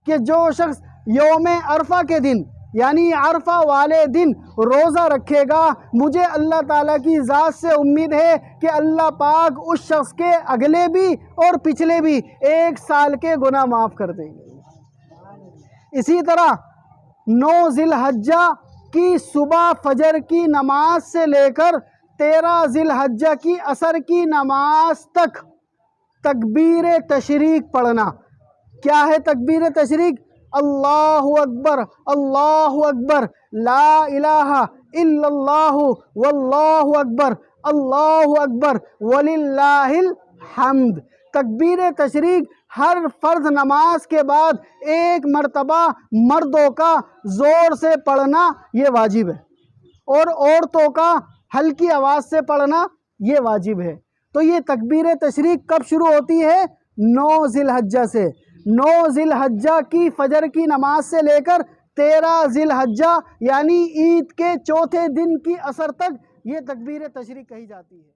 کہ جو شخص یوم عرفہ کے دن یعنی عرفہ والے دن روزہ رکھے گا، مجھے اللہ تعالیٰ کی ذات سے امید ہے کہ اللہ پاک اس شخص کے اگلے بھی اور پچھلے بھی 1 سال کے گناہ معاف کر دیں گے۔ اسی طرح 9 ذی الحجہ کی صبح فجر کی نماز سے لے کر 13 ذی الحجہ کی عصر کی نماز تک تکبیر تشریق پڑھنا۔ کیا ہے تکبیر تشریق؟ اللہ اکبر اللہ اکبر، لا الہ الا اللہ واللہ اکبر اللہ اکبر وللہ الحمد۔ تکبیر تشریق ہر فرض نماز کے بعد 1 مرتبہ مردوں کا زور سے پڑھنا یہ واجب ہے، اور عورتوں کا ہلکی آواز سے پڑھنا یہ واجب ہے۔ تو یہ تکبیر تشریق کب شروع ہوتی ہے؟ 9 ذی الحجہ سے۔ 9 ذی الحجہ کی فجر کی نماز سے لے کر 13 ذی الحجہ یعنی عید کے چوتھے دن کی عصر تک یہ تکبیر تشریق کہی جاتی ہے۔